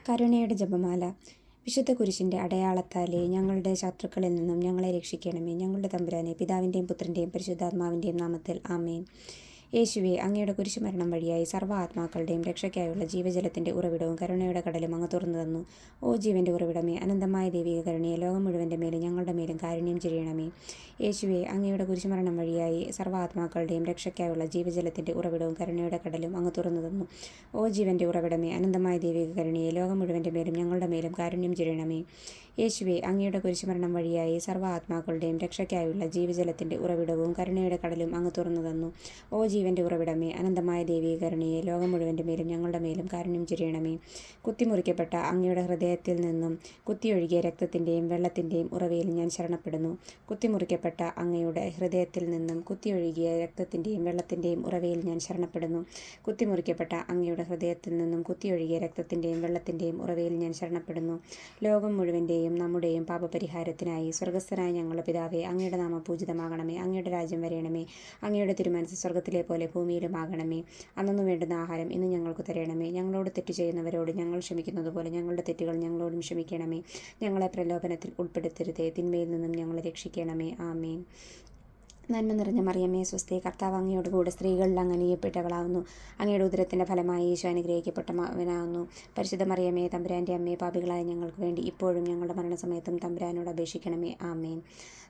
കരുണയുടെ ജപമാല. വിശുദ്ധ കുരിശിൻ്റെ അടയാളത്താലേ ഞങ്ങളുടെ ശത്രുക്കളിൽ നിന്നും ഞങ്ങളെ രക്ഷിക്കണമേ. ഞങ്ങളുടെ തമ്പുരാനെ, പിതാവിൻ്റെയും പുത്രൻ്റെയും പരിശുദ്ധാത്മാവിൻ്റെയും നാമത്തിൽ ആമേൻ. യേശുവേ, അങ്ങയുടെ കുരിശുമരണം വഴിയായി സർവ്വ ആത്മാക്കളുടെയും രക്ഷയ്ക്കായുള്ള ജീവജലത്തിൻ്റെ ഉറവിടവും കരുണയുടെ കടലും അങ്ങ് തുറന്നു തന്നു. ഓ ജീവൻ്റെ ഉറവിടമേ, അനന്തമായ ദൈവിക കരുണയെ ലോകം മുഴുവൻ്റെ മേലും ഞങ്ങളുടെ മേലും കാരുണ്യം ചൊരിയണമേ. യേശുവേ, അങ്ങയുടെ കുരിശുമരണം വഴിയായി സർവ്വ ആത്മാക്കളുടെയും രക്ഷയ്ക്കായുള്ള ജീവജലത്തിൻ്റെ ഉറവിടവും കരുണയുടെ കടലും അങ്ങ് തുറന്നു തന്നു. ഓ ജീവൻ്റെ ഉറവിടമേ, അനന്തമായ ദൈവിക കരുണയെ ലോകം മുഴുവൻ്റെ മേലും ഞങ്ങളുടെ മേലും കാരുണ്യം ചൊരിയണമേ. യേശുവേ, അങ്ങയുടെ കുരിശുമരണം വഴിയായി സർവ്വ ആത്മാക്കളുടെയും രക്ഷയ്ക്കായുള്ള ജീവജലത്തിൻ്റെ ഉറവിടവും കരുണയുടെ കടലും അങ്ങ് തുറന്നു തന്നു. ഓ ജീവൻ്റെ ഉറവിടമേ, അനന്തമായ ദൈവിക കരുണയെ ലോകം മുഴുവൻ്റെ മേലും ഞങ്ങളുടെ മേലും കാരുണ്യം ചൊരിയണമേ. കുത്തിമുറിക്കപ്പെട്ട അങ്ങയുടെ ഹൃദയത്തിൽ നിന്നും കുത്തിയൊഴുകിയ രക്തത്തിൻ്റെയും വെള്ളത്തിൻ്റെയും ഉറവയിൽ ഞാൻ ശരണപ്പെടുന്നു. കുത്തിമുറിക്കപ്പെട്ട അങ്ങയുടെ ഹൃദയത്തിൽ നിന്നും കുത്തിയൊഴുകിയ രക്തത്തിൻ്റെയും വെള്ളത്തിൻ്റെയും ഉറവയിൽ ഞാൻ ശരണപ്പെടുന്നു. കുത്തിമുറിക്കപ്പെട്ട അങ്ങയുടെ ഹൃദയത്തിൽ നിന്നും കുത്തിയൊഴുകിയ രക്തത്തിൻ്റെയും വെള്ളത്തിൻ്റെയും ഉറവയിൽ ഞാൻ ശരണപ്പെടുന്നു. ലോകം മുഴുവൻ്റെയും നമ്മുടെയും പാപപരിഹാരത്തിനായി സ്വർഗസ്ഥനായ ഞങ്ങളുടെ പിതാവേ, അങ്ങയുടെ നാമം പൂജിതമാകണമേ. അങ്ങയുടെ രാജ്യം വരയണമേ. അങ്ങയുടെ തിരുമനസ്സ് സ്വർഗത്തിലെ പോലെ ഭൂമിയിലുമാകണമേ. അന്നു വേണ്ടുന്ന ആഹാരം ഇന്ന് ഞങ്ങൾക്ക് തരണമേ. ഞങ്ങളോട് തെറ്റ് ചെയ്യുന്നവരോട് ഞങ്ങൾ ക്ഷമിക്കുന്നത് പോലെ ഞങ്ങളുടെ തെറ്റുകൾ ഞങ്ങളോടും ക്ഷമിക്കണമേ. ഞങ്ങളെ പ്രലോഭനത്തിൽ ഉൾപ്പെടുത്തരുതേ, തിന്മയിൽ നിന്നും ഞങ്ങളെ രക്ഷിക്കണമേ. ആമേൻ. നന്മ നിറഞ്ഞ മറിയമേ, സ്വസ്തി, കർത്താവ് അങ്ങയോട് കൂടെ സ്ത്രീകളിൽ അങ്ങ് അനുഗ്രഹിക്കപ്പെട്ടവളാകുന്നു. അങ്ങയുടെ ഉദരത്തിൻ്റെ ഫലമായി ഈശോ അനുഗ്രഹിക്കപ്പെട്ടവനാകുന്നു. പരിശുദ്ധ മറിയമേ, തമ്പുരാൻ്റെ അമ്മേ, പാപികളായ ഞങ്ങൾക്ക് വേണ്ടി ഇപ്പോഴും ഞങ്ങളുടെ മരണസമയത്തും തമ്പുരാനോട് അപേക്ഷിക്കണമേ. ആമേൻ.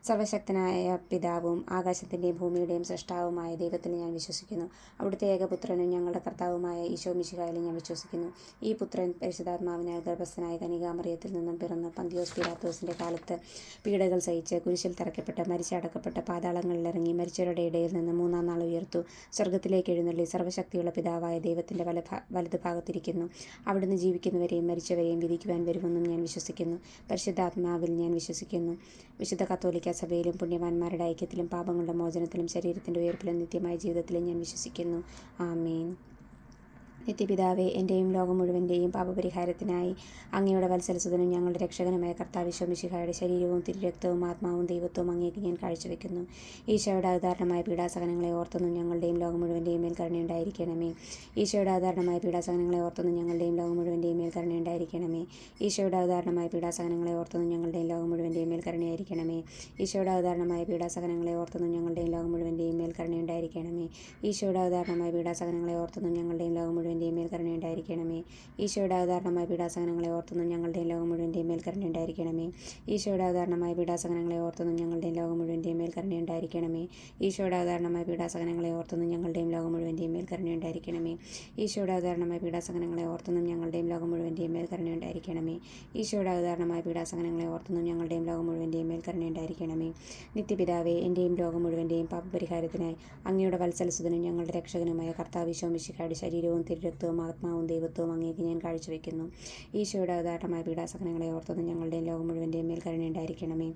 സർവശക്തനായ പിതാവും ആകാശത്തിൻ്റെയും ഭൂമിയുടെയും സൃഷ്ടാവുമായ ദൈവത്തിൽ ഞാൻ വിശ്വസിക്കുന്നു. അവിടുത്തെ ഏകപുത്രനും ഞങ്ങളുടെ കർത്താവുമായ ഈശോ മിശിഹായിൽ ഞാൻ വിശ്വസിക്കുന്നു. ഈ പുത്രൻ പരിശുദ്ധാത്മാവിനാൽ ഗർഭസ്ഥനായ കന്യകാമറിയത്തിൽ നിന്നും പിറന്ന് പന്തിയോസ് പിലാത്തോസിൻ്റെ കാലത്ത് പീഡകൾ സഹിച്ച് കുരിശിൽ തറയ്ക്കപ്പെട്ട് മരിച്ചടക്കപ്പെട്ട് പാതാളങ്ങളിലിറങ്ങി മരിച്ചവരുടെ ഇടയിൽ നിന്ന് മൂന്നാം നാൾ ഉയർത്തു. സ്വർഗത്തിലേക്ക് എഴുന്നള്ളി സർവ്വശക്തിയുള്ള പിതാവായ ദൈവത്തിൻ്റെ വലതുഭാഗത്തിരിക്കുന്നു. അവിടുന്ന് ജീവിക്കുന്നവരെയും മരിച്ചവരെയും വിധിക്കുവാൻ വരുമെന്നും ഞാൻ വിശ്വസിക്കുന്നു. പരിശുദ്ധാത്മാവിൽ ഞാൻ വിശ്വസിക്കുന്നു. വിശുദ്ധ കത്തോലിക്ക സഭയിലും പുണ്യവാന്മാരുടെ ഐക്യത്തിലും പാപങ്ങളുടെ മോചനത്തിലും ശരീരത്തിൻ്റെ ഉയർപ്പിലും നിത്യമായ ജീവിതത്തിലും ഞാൻ വിശ്വസിക്കുന്നു. ആമേൻ. നിത്യപിതാവേ, എൻ്റെയും ലോകം മുഴുവൻ്റെയും പാപപരിഹാരത്തിനായി അങ്ങയുടെ വത്സലസുതനും ഞങ്ങളുടെ രക്ഷകനുമായ കർത്താവ് ഈശോ മിശിഹായുടെ ശരീരവും തിരുരക്തവും ആത്മാവും ദൈവത്വവും അങ്ങേക്ക് ഞാൻ കാഴ്ചവെക്കുന്നു. ഈശോയുടെ അകാരണമായ പീഡാസഹനങ്ങളെ ഓർത്തൊന്നും ഞങ്ങളുടെയും ലോകം മുഴുവൻ്റെയും മേൽ കരുണയുണ്ടായിരിക്കണമേ. ഈശോയുടെ അകാരണമായ പീഡാസഹനങ്ങളെ ഓർത്തൊന്നും ഞങ്ങളുടെയും ലോകം മുഴുവൻ്റെയും മേൽ കരുണയുണ്ടായിരിക്കണമേ. ഈശോയുടെ അകാരണമായ പീഡാസഹനങ്ങളെ ഓർത്തൊന്നും ഞങ്ങളുടെയും ലോകം മുഴുവൻ്റെയും മേൽ കരുണയായിരിക്കണമേ. ഈശോയുടെ അകാരണമായ പീഡാസഹനങ്ങളെ ഓർത്തൊന്നും ഞങ്ങളുടെയും ലോകം മുഴുവൻ്റെയും മേൽ കരുണയുണ്ടായിരിക്കണമേ. ഈശോയുടെ അകാരണമായ പീഡാസഹനങ്ങളെ ഓർത്തൊന്നും ഞങ്ങളുടെയും ലോകം മുഴുവൻ്റെയും മേൽ കരുണയുണ്ടായിരിക്കണമേ. ഈശോയുടെ അകാരണമായ പീഡാസഹനങ്ങളെ ഓർത്തൊന്നും ഞങ്ങളുടെയും ലോകം മുഴുവൻ്റെയും മേൽ കരുണയുണ്ടായിരിക്കണമേ. ഈശോയുടെ അകാരണമായ പീഡാസഹനങ്ങളെ ഓർത്തൊന്നും ഞങ്ങളുടെയും ലോകം മുഴുവൻ്റെയും മേൽ കരുണയുണ്ടായിരിക്കണമേ. ഈശോയുടെ അകാരണമായ പീഡാസഹനങ്ങളെ ഓർത്തൊന്നും ഞങ്ങളുടെയും ലോകം മുഴുവൻ്റെയും മേൽ കരുണയുണ്ടായിരിക്കണമേ. ഈശോയുടെ അകാരണമായ പീഡാസഹനങ്ങളെ ഓർത്തൊന്നും ഞങ്ങളുടെയും ലോകം മുഴുവൻ്റെയും മേൽ കരുണയുണ്ടായിരിക്കണമേ. ഈശോയുടെ അകാരണമായ പീഡാസഹനങ്ങളെ ഓർത്തൊന്നും ഞങ്ങളുടെയും ലോകം മുഴുവൻ്റെയും മേൽ കരുണയുണ്ടായിരിക്കണമേ. നിത്യപിതാവേ, എൻ്റെയും ലോകം മുഴുവൻ്റെയും പാപപരിഹാരത്തിനായി അങ്ങയുടെ വത്സലസുതനും ഞങ്ങളുടെ രക്ഷകനുമായ കർത്താവ് ഈശോ മിശിഹായുടെ ശരീരവും തിരുരക്തവും ആത്മാവും ദൈവത്വവും അങ്ങേക്ക് ഞാൻ കാഴ്ചവെക്കുന്നു. ഈശോയുടെ അകാരണമായ പീഡാസഹനങ്ങളെ ഓർത്തൊന്നും ഞങ്ങളുടെയും ലോകം മുഴുവൻ്റെയും മേൽ കരുണയുണ്ടായിരിക്കണമേ.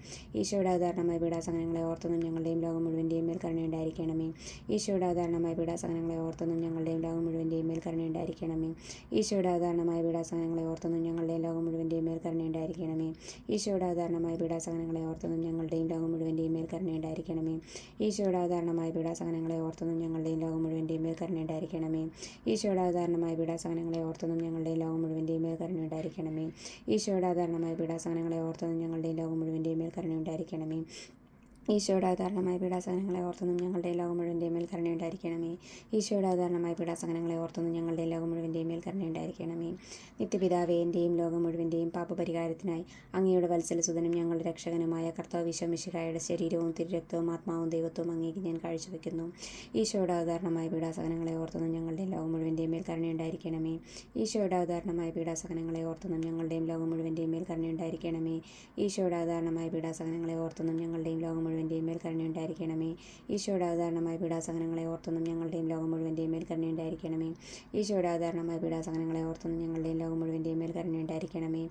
ഈശോയുടെ അകാരണമായ പീഡാസഹനങ്ങളെ ഓർത്തൊന്നും ഞങ്ങളുടെയും ലോകം മുഴുവൻ്റെയും മേൽ കരുണയുണ്ടായിരിക്കണമേ. ഈശോയുടെ അകാരണമായ പീഡാസഹനങ്ങളെ ഓർത്തൊന്നും ഞങ്ങളുടെയും ലോകം മുഴുവൻ്റെയും മേൽ കരുണയുണ്ടായിരിക്കണമേ. ഈശോയുടെ അകാരണമായ പീഡാസഹനങ്ങളെ ഓർത്തൊന്നും ഞങ്ങളുടെയും ലോകം മുഴുവൻ്റെയും മേൽ കരുണയുണ്ടായിരിക്കണമേ. ഈശോയുടെ അകാരണമായ പീഡാസഹനങ്ങളെ ഓർത്തൊന്നും ഞങ്ങളുടെയും ലോകം മുഴുവൻ്റെയും മേൽ കരുണയുണ്ടായിരിക്കണമേ. ഈശോയുടെ അകാരണമായ പീഡാസഹനങ്ങളെ ഓർത്തൊന്നും ഞങ്ങളുടെയും ലോകം മുഴുവൻ്റെയും മേൽ കരുണയുണ്ടായിരിക്കണമേ. ഈശോയുടെ അകാരണമായ പീഡാസഹനങ്ങളെ ഓർത്തൊന്നും ഞങ്ങളുടെയും ലോകം മുഴുവൻ്റെയും മേൽ കരുണയുണ്ടായിരിക്കണമേ. ഈശോയുടെ അകാരണമായ പീഡാസഹനങ്ങളെ ഓർത്തൊന്നും ഞങ്ങളുടെയും ലോകം മുഴുവൻ്റെയും മേൽ കരുണയുണ്ടായിരിക്കണമേ. ഈശോയുടെ അകാരണമായ പീഡാസഹനങ്ങളെ ഓർത്തൊന്നും ഞങ്ങളുടെയും ലോകം മുഴുവൻ്റെയും മേൽ കരുണയുണ്ടായിരിക്കണമേ. ഈശോയുടെ അകാരണമായ പീഡാസഹനങ്ങളെ ഓർത്തൊന്നും ഞങ്ങളുടെയും ലോകം മുഴുവൻ്റെയും മേൽ കരുണയുണ്ടായിരിക്കണമേ. നിത്യപിതാവേ, എൻ്റെയും ലോകം മുഴുവൻ്റെയും പാപപരിഹാരത്തിനായി അങ്ങയുടെ വത്സലസുതനും ഞങ്ങളുടെ രക്ഷകനുമായ കർത്താവ് ഈശോ മിശിഹായുടെ ശരീരവും തിരുരക്തവും ആത്മാവും ദൈവത്വവും അങ്ങേക്ക് ഞാൻ കാഴ്ചവെക്കുന്നു. ഈശോയുടെ അകാരണമായ പീഡാസഹനങ്ങളെ ഓർത്തൊന്നും ഞങ്ങളുടെയും ലോകം മുഴുവൻ്റെയും മേൽ കരുണയുണ്ടായിരിക്കണമേ. ഈശോയുടെ അകാരണമായ പീഡാസഹനങ്ങളെ ഓർത്തൊന്നും ഞങ്ങളുടെയും ലോകം മുഴുവൻ്റെയും മേൽ കരുണയുണ്ടായിരിക്കണമേ. ഈശോയുടെ അകാരണമായ പീഡാസഹനങ്ങളെ ഓർത്തൊന്നും ഞങ്ങളുടെയും ലോകം മുഴുവൻ്റെയും മേൽ കരുണയുണ്ടായിരിക്കണമേ. ഈശോയുടെ അകാരണമായ പീഡാസഹനങ്ങളെ ഓർത്തൊന്നും ഞങ്ങളുടെയും ലോകം മുഴുവൻ്റെയും മേൽ കരുണയുണ്ടായിരിക്കണമേ. ഈശോയുടെ അകാരണമായ പീഡാസഹനങ്ങളെ ഓർത്തൊന്നും ഞങ്ങളുടെയും ലോകം മുഴുവൻ്റെയും മേൽ കരുണയുണ്ടായിരിക്കണമേ.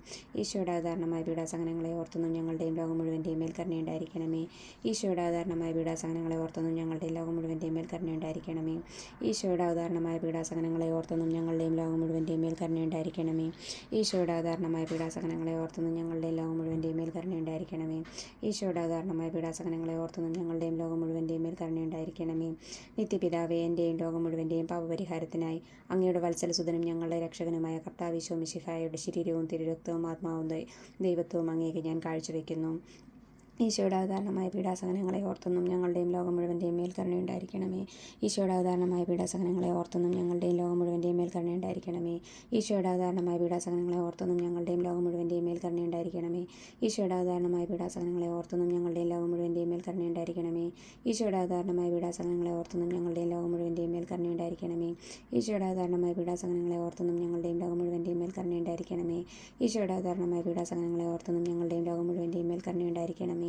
ഈശോയുടെ അകാരണമായ പീഡാസഹനങ്ങളെ ഓർത്തൊന്നും ഞങ്ങളുടെയും ലോകം മുഴുവൻ്റെയും മേൽ കരുണയുണ്ടായിരിക്കണമേ. ഈശോയുടെ അകാരണമായ പീഡാസഹനങ്ങളെ ഓർത്തൊന്നും ഞങ്ങളുടെയും ലോകം മുഴുവൻ്റെയും മേൽ കരുണയുണ്ടായിരിക്കണമേ. ഈശോയുടെ അകാരണമായ പീഡാസഹനങ്ങളെ ഓർത്തൊന്നും ഞങ്ങളുടെയും ലോകം മുഴുവൻ്റെയും മേൽ കരുണയുണ്ടായിരിക്കണമേ. ഈശോയുടെ അകാരണമായ പീഡാസഹനങ്ങളെ ഓർത്തൊന്നും ഞങ്ങളുടെയും ലോകം മുഴുവൻ്റെയും മേൽ കരുണയുണ്ടായിരിക്കണമേ. ഈശോയുടെ അകാരണമായ പീഡാസഹനങ്ങളെ പീഡാസഹനങ്ങളെ ഓർത്തെന്നും ഞങ്ങളുടെയും ലോകം മുഴുവൻ്റെയും മേൽ കരുണയുണ്ടായിരിക്കണമേ. നിത്യപിതാവേ, എൻ്റെയും ലോകം മുഴുവൻ്റെയും പാപപരിഹാരത്തിനായി അങ്ങയുടെ വത്സലസുതനും ഞങ്ങളുടെ രക്ഷകനുമായ കർത്താവ് ഈശോ മിശിഹായുടെ ശരീരവും തിരുരക്തവും ആത്മാവും ദൈവത്വവും അങ്ങേക്ക് ഞാൻ കാഴ്ചവെക്കുന്നു. ഈശോയുടെ അവതാരണമായ പീഡാസഹനങ്ങളെ ഓർത്തെന്നും ഞങ്ങളുടെയും ലോകം മുഴുവൻ്റെയും മേൽ കരുണയുണ്ടായിരിക്കണമേ. ഈശോയുടെ അവതാരണമായ പീഡാസഹനങ്ങളെ ഓർത്തെന്നും ഞങ്ങളുടെയും ലോകം മുഴുവൻ്റെയും മേൽ കരുണയുണ്ടായിരിക്കണമേ. ഈശോയുടെ അവതാരണമായ പീഡാസഹനങ്ങളെ ഓർത്തെന്നും ഞങ്ങളുടെയും ലോകം മുഴുവൻ്റെയും മേൽ കരുണയുണ്ടായിരിക്കണമേ. ഈശോയുടെ അവതാരണമായ പീഡാസഹനങ്ങളെ ഓർത്തെന്നും ഞങ്ങളുടെയും ലോകം മുഴുവൻ്റെയും മേൽ കരുണയുണ്ടായിരിക്കണമേ. ഈശോയുടെ അവതാരണമായ പീഡാസഹനങ്ങളെ ഓർത്തെന്നും ഞങ്ങളുടെയും ലോകം മുഴുവൻ്റെയും മേൽ കരുണയുണ്ടായിരിക്കണമേ. ഈശോയുടെ അവതാരണമായ പീഡാസഹനങ്ങളെ ഓർത്തെന്നും ഞങ്ങളുടെയും ലോകം മുഴുവൻ്റെയും മേൽ കരുണയുണ്ടായിരിക്കണമേ. ഈശോയുടെ അവതാരണമായ പീഡാസഹനങ്ങളെ ഓർത്തെന്നും ഞങ്ങളുടെയും ലോകം മുഴുവൻ്റെയും മേൽ കരുണയുണ്ടായിരിക്കണമേ.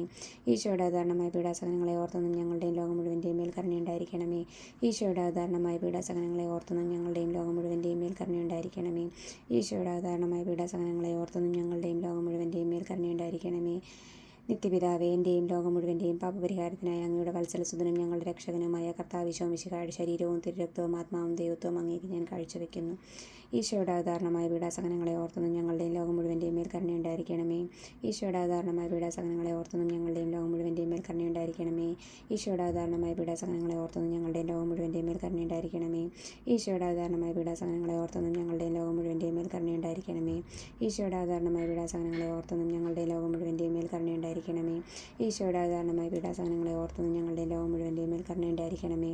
ഈശോയുടെ അവതാരണമായ പീഡാസഹനങ്ങളെ ഓർത്തെന്നും ഞങ്ങളുടെയും ലോകം മുഴുവൻ്റെയും മേൽ കരുണയുണ്ടായിരിക്കണമേ. ഈശോയുടെ അവതാരണമായ പീഡാസഹനങ്ങളെ ഓർത്തെന്നും ഞങ്ങളുടെയും ലോകം മുഴുവൻ്റെയും മേൽ കരുണയുണ്ടായിരിക്കണമേ. ഈശോയുടെ അവതാരണമായ പീഡാസഹനങ്ങളെ ഓർത്തെന്നും ഞങ്ങളുടെയും ലോകം മുഴുവൻ്റെയും മേൽ കരുണയുണ്ടായിരിക്കണമേ. നിത്യപിതാവേ, എൻ്റെയും ലോകം മുഴുവൻ്റെയും പാപപരിഹാരത്തിനായി അങ്ങയുടെ വത്സലസുതനും ഞങ്ങളുടെ രക്ഷകനുമായ കർത്താവ് ഈശോ മിശിഹായുടെ ശരീരവും തിരുരക്തവും ആത്മാവും ദൈവത്വവും അങ്ങേക്ക് ഞാൻ കാഴ്ചവെക്കുന്നു. ഈശോയുടെ അവതാരണമായ പീഡാസഹനങ്ങളെ ഓർത്തെന്നും ഞങ്ങളുടെയും ലോകം മുഴുവൻ്റെയും മേൽ കരുണയുണ്ടായിരിക്കണമേ. ഈശോയുടെ അവതാരണമായ പീഡാസഹനങ്ങളെ ഓർത്തെന്നും ഞങ്ങളുടെയും ലോകം മുഴുവൻ്റെയും മേൽ കരുണയുണ്ടായിരിക്കണമേ. ഈശോയുടെ അവതാരണമായ പീഡാസഹനങ്ങളെ ഓർത്തെന്നും ഞങ്ങളുടെയും ലോകം മുഴുവൻ്റെയും മേൽ കരുണയുണ്ടായിരിക്കണമേ. ഈശോയുടെ അവതാരണമായ പീഡാസഹനങ്ങളെ ഓർത്തെന്നും ഞങ്ങളുടെയും ലോകം മുഴുവൻ്റെയും മേൽ കരുണയുണ്ടായിരിക്കണമേ. ഈശോയുടെ അവതാരണമായ പീഡാസഹനങ്ങളെ ഓർത്തെന്നും ഞങ്ങളുടെയും ലോകം മുഴുവൻ്റെയും മേൽ കരുണയുണ്ടായിരിക്കണമേ. ഈശോയുടെ അവതാരണമായ പീഡാസഹനങ്ങളെ ഓർത്തെന്നും ഞങ്ങളുടെയും ലോകം മുഴുവൻ്റെയും മേൽ കരുണയുണ്ടായിരിക്കണമേ.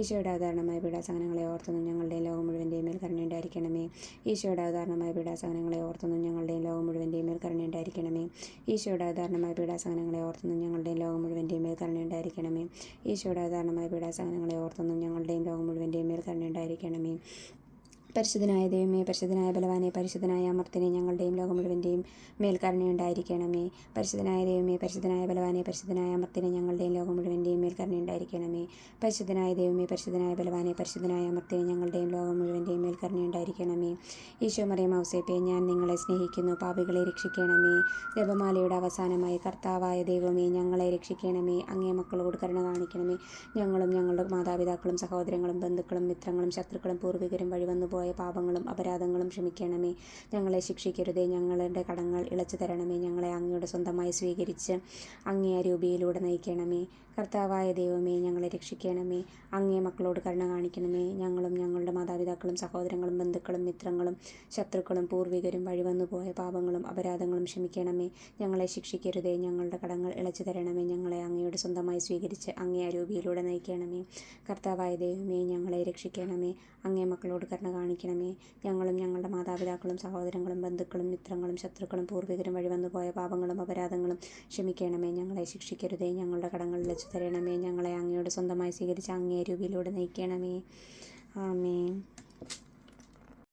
ഈശോയുടെ അവതാരണമായ പീഡാസഹനങ്ങളെ ഓർത്തെന്നും ഞങ്ങളുടെയും ലോകം മുഴുവൻ്റെയും മേൽ കരുണയുണ്ടായിരിക്കണമേ. ഈശോയുടെ അവതാരണമായ പീഡാസഹനങ്ങളെ ഓർത്തെന്നും ഞങ്ങളുടെയും ലോകം മുഴുവൻ്റെയും മേൽ കരുണയുണ്ടായിരിക്കണമേ. ഈശോയുടെ അവതാരണമായ പീഡാസഹനങ്ങളെ ഓർത്തെന്നും ഞങ്ങളുടെയും ലോകം മുഴുവൻ്റെയും മേൽ കരുണയുണ്ടായിരിക്കണമേ. ഈശോയുടെ അവതാരണമായ പീഡാസഹനങ്ങളെ ഓർത്തെന്നും ഞങ്ങളുടെയും ലോകം മുഴുവൻ്റെയും മേൽ കരുണയുണ്ടായിരിക്കണമേ. പരിശുദ്ധനായ ദൈവമേ, പരിശുദ്ധനായ ബലവാനെ, പരിശുദ്ധനായ അമർത്തിനെ, ഞങ്ങളുടെയും ലോകം മുഴുവൻ്റെയും മേൽ കരുണയുണ്ടായിരിക്കണമേ. പരിശുദ്ധനായ ദൈവമേ, പരിശുദ്ധനായ ബലവാനെ, പരിശുദ്ധനായ അമർത്തിനെ, ഞങ്ങളുടെയും ലോകം മുഴുവൻ്റെയും മേൽ കരുണയുണ്ടായിരിക്കണമേ. പരിശുദ്ധനായ ദൈവമേ, പരിശുദ്ധനായ ബലവാനെ, പരിശുദ്ധനായ അമർത്തിനെ, ഞങ്ങളുടെയും ലോകം മുഴുവൻ്റെയും മേൽ കരുണയുണ്ടായിരിക്കണമേ. ഈശോ മറിയം ഔസേപ്പേ, ഞാൻ നിങ്ങളെ സ്നേഹിക്കുന്നു, പാപികളെ രക്ഷിക്കണമേ. ജപമാലയുടെ അവസാനമായി, കർത്താവായ ദൈവമേ, ഞങ്ങളെ രക്ഷിക്കണമേ, അങ്ങേ മക്കളോട് കരുണ കാണിക്കണമേ. ഞങ്ങളും ഞങ്ങളുടെ മാതാപിതാക്കളും സഹോദരങ്ങളും ബന്ധുക്കളും മിത്രങ്ങളും ശത്രുക്കളും പൂർവികരും വഴിവന്നുപോയ പാപങ്ങളും അപരാധങ്ങളും ക്ഷമിക്കണമേ. ഞങ്ങളെ ശിക്ഷിക്കരുതേ, ഞങ്ങളുടെ കടങ്ങൾ ഇളച്ചു തരണമേ. ഞങ്ങളെ അങ്ങയുടെ സ്വന്തമായി സ്വീകരിച്ച് അങ്ങേ അരൂപിയിലൂടെ നയിക്കണമേ. കർത്താവായ ദൈവമേ, ഞങ്ങളെ രക്ഷിക്കണമേ, അങ്ങേ മക്കളോട് കരുണ കാണിക്കണമേ. ഞങ്ങളും ഞങ്ങളുടെ മാതാപിതാക്കളും സഹോദരങ്ങളും ബന്ധുക്കളും മിത്രങ്ങളും ശത്രുക്കളും പൂർവികരും വഴിവന്നുപോയ പാപങ്ങളും അപരാധങ്ങളും ക്ഷമിക്കണമേ. ഞങ്ങളെ ശിക്ഷിക്കരുതേ, ഞങ്ങളുടെ കടങ്ങൾ ഇളച്ചു തരണമേ. ഞങ്ങളെ അങ്ങയുടെ സ്വന്തമായി സ്വീകരിച്ച് അങ്ങേ അരൂപിയിലൂടെ നയിക്കണമേ. കർത്താവായ ദൈവമേ, ഞങ്ങളെ രക്ഷിക്കണമേ, അങ്ങേ മക്കളോട് കരുണ കാണിക്കണമേ. ഞങ്ങളും ഞങ്ങളുടെ മാതാപിതാക്കളും സഹോദരങ്ങളും ബന്ധുക്കളും മിത്രങ്ങളും ശത്രുക്കളും പൂർവികരും വഴിവന്നുപോയ പാപങ്ങളും അപരാധങ്ങളും ക്ഷമിക്കണമേ. ഞങ്ങളെ ശിക്ഷിക്കരുതേ, ഞങ്ങളുടെ കടങ്ങൾ ഇളച്ചു തരണമേ. ഞങ്ങളെ അങ്ങയോട് സ്വന്തമായി സ്വീകരിച്ച് അങ്ങേ രൂപയിലൂടെ നയിക്കണമേ. ആമേൻ.